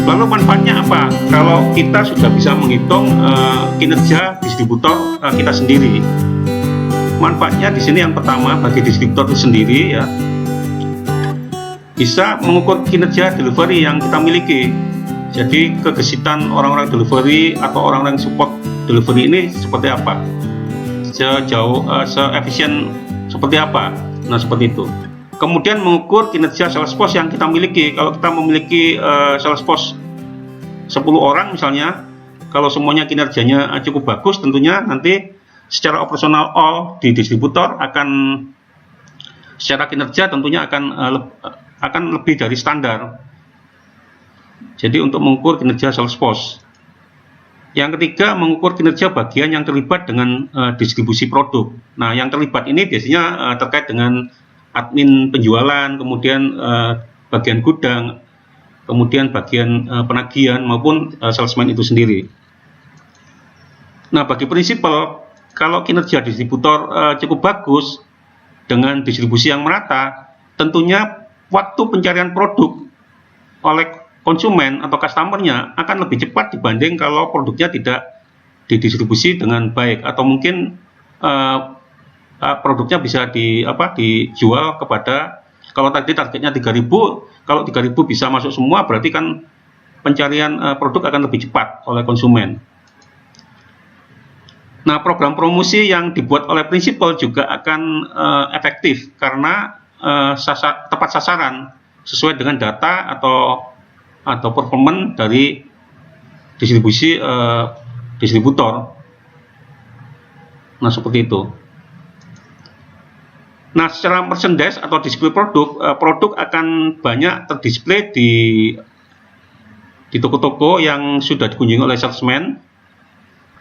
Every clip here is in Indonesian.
Lalu manfaatnya apa? Kalau kita sudah bisa menghitung kinerja distributor kita sendiri. Manfaatnya di sini yang pertama bagi distributor itu sendiri ya, bisa mengukur kinerja delivery yang kita miliki. Jadi kegesitan orang-orang delivery atau orang-orang support delivery ini seperti apa, seefisien seperti apa. Nah, seperti itu. Kemudian mengukur kinerja sales force yang kita miliki. Kalau kita memiliki sales force 10 orang misalnya, kalau semuanya kinerjanya cukup bagus, tentunya nanti secara operasional all di distributor akan secara kinerja tentunya akan lebih dari standar. Jadi untuk mengukur kinerja sales force. Yang ketiga, mengukur kinerja bagian yang terlibat dengan distribusi produk. Nah, yang terlibat ini biasanya terkait dengan admin penjualan, kemudian bagian gudang, kemudian bagian penagihan maupun salesman itu sendiri. Nah, bagi prinsipal, kalau kinerja distributor cukup bagus dengan distribusi yang merata, tentunya waktu pencarian produk oleh konsumen atau customernya akan lebih cepat dibanding kalau produknya tidak didistribusi dengan baik, atau mungkin produknya bisa dijual kepada, kalau tadi targetnya 3.000, kalau 3.000 bisa masuk semua, berarti kan pencarian produk akan lebih cepat oleh konsumen. Nah, program promosi yang dibuat oleh prinsipal juga akan efektif karena tepat sasaran sesuai dengan data atau performan dari distributor. Nah, seperti itu. Nah, secara merchandise atau display produk akan banyak terdisplay di toko-toko yang sudah dikunjungi oleh salesman,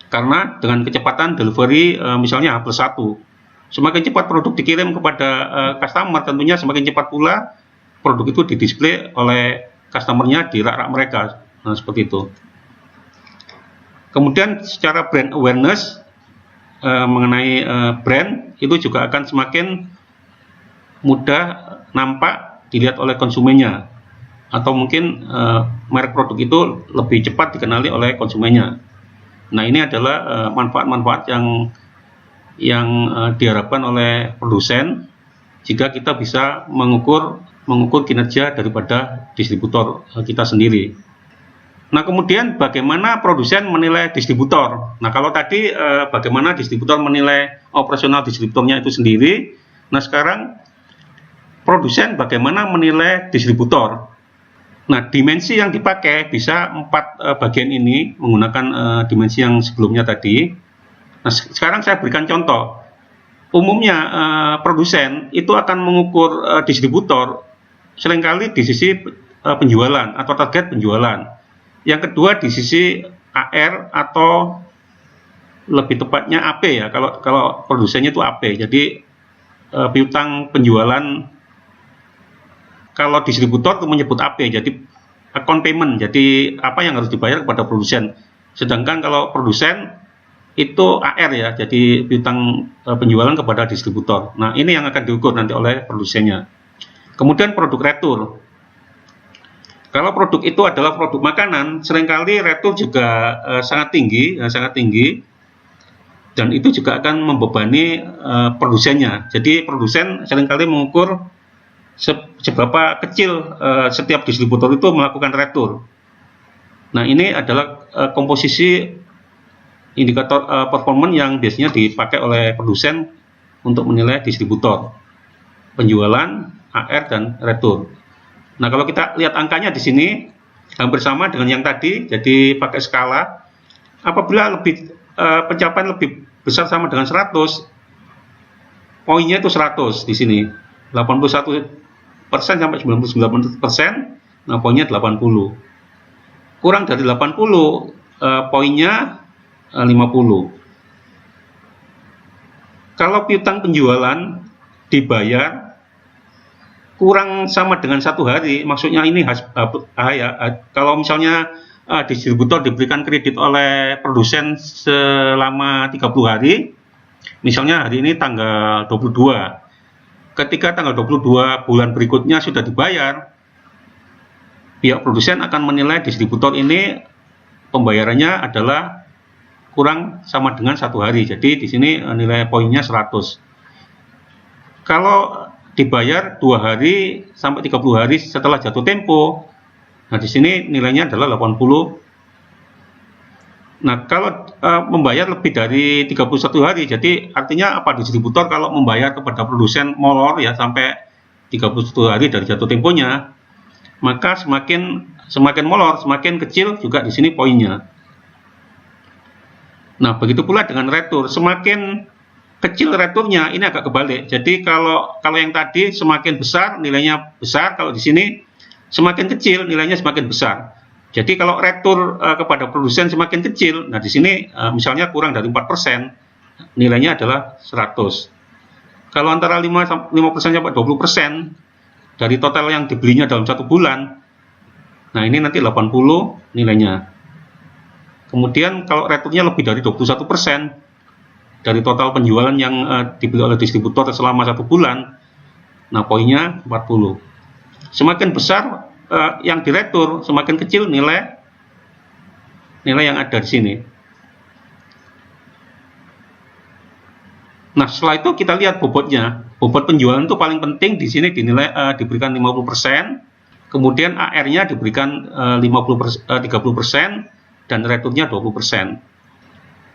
karena dengan kecepatan delivery misalnya H+1, semakin cepat produk dikirim kepada customer, tentunya semakin cepat pula produk itu didisplay oleh customernya di rak-rak mereka. Nah, seperti itu. Kemudian secara brand awareness mengenai brand itu juga akan semakin mudah nampak dilihat oleh konsumennya, atau mungkin merek produk itu lebih cepat dikenali oleh konsumennya. Nah, ini adalah manfaat-manfaat yang diharapkan oleh produsen jika kita bisa mengukur kinerja daripada distributor kita sendiri. Nah, kemudian bagaimana produsen menilai distributor? Nah, kalau tadi bagaimana distributor menilai operasional distributornya itu sendiri. Nah, sekarang produsen bagaimana menilai distributor? Nah, dimensi yang dipakai bisa 4 bagian ini menggunakan dimensi yang sebelumnya tadi. Nah, sekarang saya berikan contoh. Umumnya produsen itu akan mengukur distributor seringkali di sisi penjualan atau target penjualan. Yang kedua di sisi AR atau lebih tepatnya AP ya. Kalau produsennya itu AP. Jadi piutang penjualan. Kalau distributor itu menyebut AP, jadi account payment, jadi apa yang harus dibayar kepada produsen. Sedangkan kalau produsen itu AR ya, jadi piutang penjualan kepada distributor. Nah, ini yang akan diukur nanti oleh produsennya. Kemudian produk retur. Kalau produk itu adalah produk makanan, seringkali retur juga sangat tinggi, dan itu juga akan membebani produsennya. Jadi produsen seringkali mengukur seberapa kecil setiap distributor itu melakukan retur. Nah, ini adalah komposisi indikator performance yang biasanya dipakai oleh produsen untuk menilai distributor, penjualan, AR, dan retur. Nah, kalau kita lihat angkanya di sini hampir sama dengan yang tadi, jadi pakai skala. Apabila pencapaian lebih besar sama dengan 100, poinnya itu 100 di sini. 81% sampai 99%, nah poinnya 80. Kurang dari 80, poinnya 50. Kalau piutang penjualan dibayar kurang sama dengan 1 hari, maksudnya ini kalau misalnya distributor diberikan kredit oleh produsen selama 30 hari, misalnya hari ini tanggal 22. ketika tanggal 22 bulan berikutnya sudah dibayar, pihak produsen akan menilai distributor ini pembayarannya adalah kurang sama dengan 1 hari. Jadi di sini nilai poinnya 100. Kalau dibayar 2 hari sampai 30 hari setelah jatuh tempo, nah di sini nilainya adalah 80. Nah, kalau membayar lebih dari 31 hari, jadi artinya apa, distributor kalau membayar kepada produsen molor ya sampai 31 hari dari jatuh temponya, maka semakin molor, semakin kecil juga di sini poinnya. Nah, begitu pula dengan retur, semakin kecil returnya ini agak kebalik. Jadi kalau yang tadi semakin besar nilainya besar, kalau di sini semakin kecil nilainya semakin besar. Jadi kalau retur kepada produsen semakin kecil, nah di sini misalnya kurang dari 4%, nilainya adalah 100. Kalau antara 5% sampai 20% dari total yang dibelinya dalam 1 bulan, nah ini nanti 80 nilainya. Kemudian kalau returnya lebih dari 21% dari total penjualan yang dibeli oleh distributor selama 1 bulan, nah poinnya 40. Semakin besar yang diretur, semakin kecil nilai yang ada di sini. Nah, setelah itu kita lihat bobotnya. Bobot penjualan itu paling penting di sini dinilai diberikan 50%, kemudian AR-nya diberikan 30% dan returnya 20%.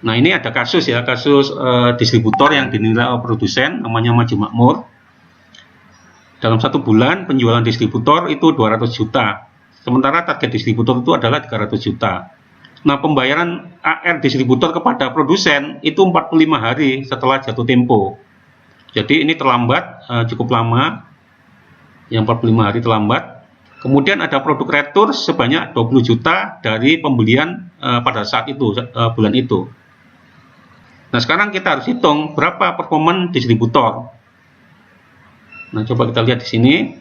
Nah, ini ada kasus ya, kasus distributor yang dinilai oleh produsen, namanya Maju Makmur. Dalam 1 bulan penjualan distributor itu 200 juta. Sementara target distributor itu adalah 300 juta. Nah, pembayaran AR distributor kepada produsen itu 45 hari setelah jatuh tempo. Jadi ini terlambat, cukup lama, yang 45 hari terlambat. Kemudian ada produk retur sebanyak 20 juta dari pembelian pada saat itu, bulan itu. Nah, sekarang kita harus hitung berapa performa distributor. Nah, coba kita lihat di sini.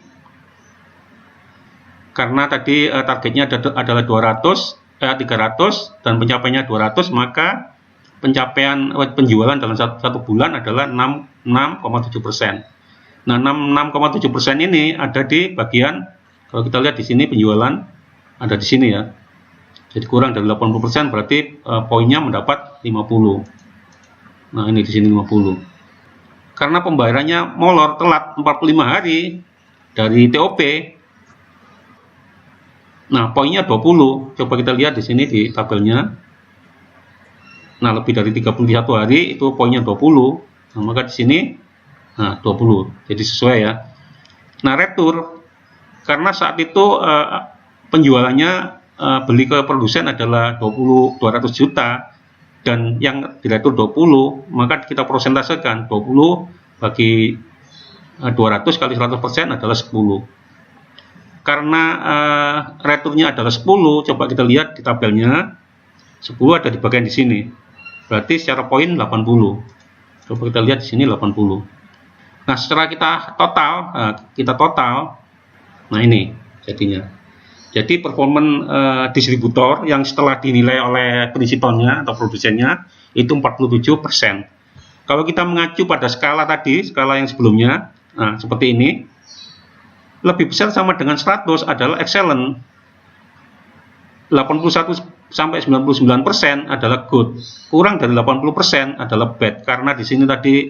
Karena tadi targetnya adalah 300 dan pencapaiannya 200, maka pencapaian penjualan dalam satu bulan adalah 6,7%. Nah, 6,7% ini ada di bagian, kalau kita lihat di sini penjualan ada di sini ya. Jadi kurang dari 80%, berarti poinnya mendapat 50. Nah, ini di sini 50. Karena pembayarannya molor telat 45 hari dari TOP. Nah, poinnya 20. Coba kita lihat di sini di tabelnya. Nah, lebih dari 31 hari itu poinnya 20. Nah, maka di sini 20. Jadi sesuai ya. Nah, retur karena saat itu penjualannya beli ke produsen adalah 200 juta dan yang diretur 20, maka kita persentasekan 20 bagi 200 kali 100% adalah 10. Karena returnya adalah 10, coba kita lihat di tabelnya, 10 ada di bagian di sini. Berarti secara poin 80. Coba kita lihat di sini 80. Nah, setelah kita total, nah ini jadinya. Jadi performa distributor yang setelah dinilai oleh prinsipalnya atau produsennya itu 47%. Kalau kita mengacu pada skala tadi, skala yang sebelumnya, nah seperti ini. Lebih besar sama dengan 100 adalah excellent. 81 sampai 99% adalah good. Kurang dari 80% adalah bad. Karena di sini tadi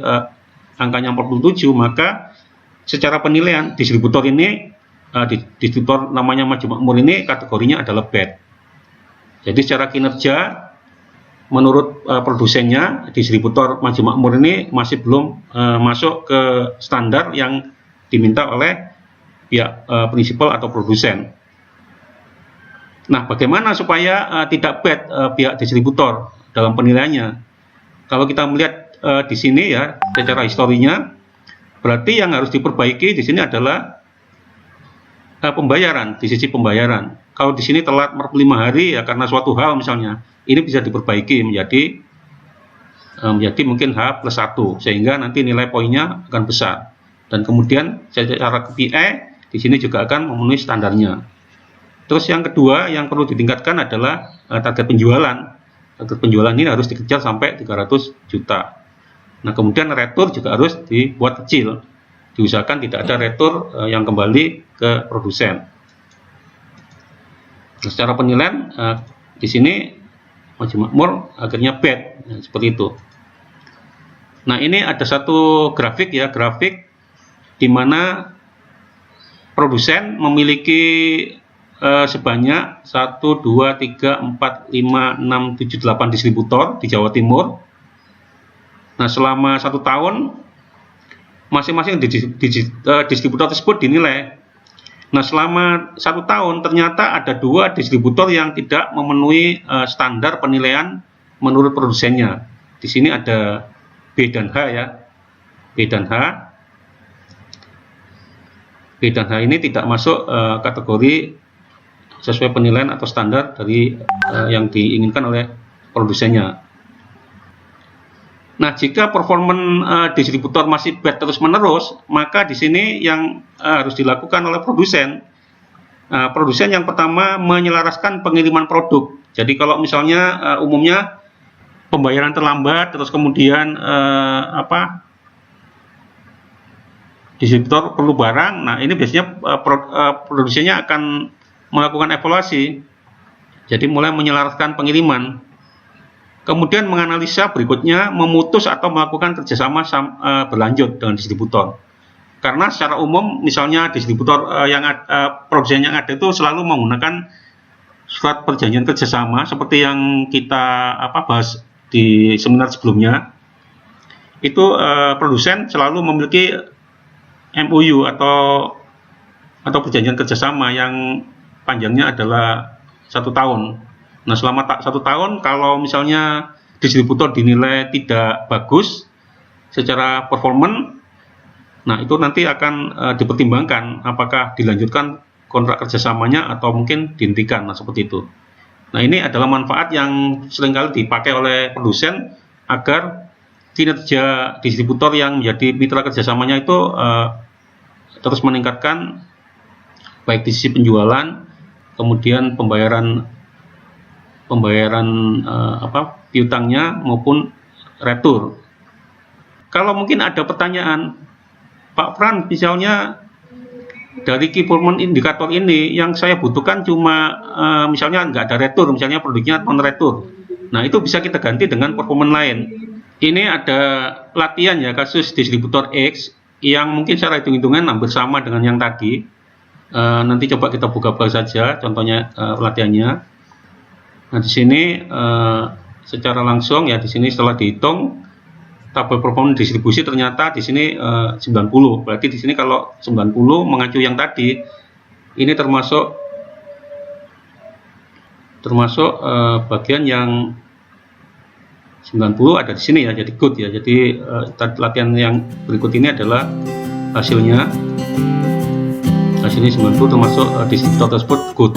angkanya 47, maka secara penilaian distributor ini, distributor namanya Maju Makmur ini kategorinya adalah bad. Jadi secara kinerja menurut produsennya, distributor Maju Makmur ini masih belum masuk ke standar yang diminta oleh pihak prinsipal atau produsen. Nah, bagaimana supaya tidak bad pihak distributor dalam penilaiannya? Kalau kita melihat di sini ya, secara historinya, berarti yang harus diperbaiki di sini adalah pembayaran, di sisi pembayaran. Kalau di sini telat 45 hari ya karena suatu hal misalnya, ini bisa diperbaiki menjadi mungkin H+1, sehingga nanti nilai poinnya akan besar. Dan kemudian secara KPI di sini juga akan memenuhi standarnya. Terus yang kedua yang perlu ditingkatkan adalah target penjualan. Target penjualan ini harus dikejar sampai 300 juta. Nah, kemudian retur juga harus dibuat kecil. diusahakan tidak ada retur yang kembali ke produsen. Nah, secara penilaian di sini Majelis Makmur akhirnya bad, seperti itu. Nah, ini ada satu grafik ya, grafik di mana produsen memiliki sebanyak 1, 2, 3, 4, 5, 6, 7, 8 distributor di Jawa Timur. Nah, selama 1 tahun masing-masing distributor tersebut dinilai. Nah, selama 1 tahun ternyata ada 2 distributor yang tidak memenuhi standar penilaian menurut produsennya. Di sini ada B dan H ya. B dan H ini tidak masuk kategori sesuai penilaian atau standar dari yang diinginkan oleh produsennya. Nah, jika performan distributor masih bad terus-menerus, maka di sini yang harus dilakukan oleh produsen. Produsen yang pertama menyelaraskan pengiriman produk. Jadi kalau misalnya umumnya pembayaran terlambat, terus kemudian distributor perlu barang. Nah, ini biasanya produsennya akan melakukan evaluasi. Jadi mulai menyelaraskan pengiriman. Kemudian menganalisa berikutnya memutus atau melakukan kerjasama berlanjut dengan distributor. Karena secara umum misalnya distributor produsen yang ada itu selalu menggunakan surat perjanjian kerjasama seperti yang kita bahas di seminar sebelumnya. Itu produsen selalu memiliki MOU atau perjanjian kerjasama yang panjangnya adalah 1 tahun. Nah, selama 1 tahun kalau misalnya distributor dinilai tidak bagus secara performan, nah itu nanti akan dipertimbangkan apakah dilanjutkan kontrak kerjasamanya atau mungkin dihentikan. Nah, seperti itu. Nah, ini adalah manfaat yang seringkali dipakai oleh produsen agar kinerja distributor yang menjadi mitra kerjasamanya itu terus meningkatkan baik di sisi penjualan, kemudian pembayaran piutangnya maupun retur. Kalau mungkin ada pertanyaan, Pak Fran, misalnya dari key performance indikator ini yang saya butuhkan cuma misalnya nggak ada retur, misalnya produknya non retur. Nah, itu bisa kita ganti dengan performance lain. Ini ada latihan ya, kasus distributor X yang mungkin secara hitung-hitungan hampir sama dengan yang tadi. Nanti coba kita buka saja contohnya latihannya. Nah, di sini secara langsung ya, di sini setelah dihitung tabel performance distribusi ternyata di sini 90. Berarti di sini kalau 90 mengacu yang tadi, ini termasuk bagian yang 90 ada di sini ya, jadi good ya. Jadi latihan yang berikut ini adalah hasilnya 90 termasuk distributor tersebut good.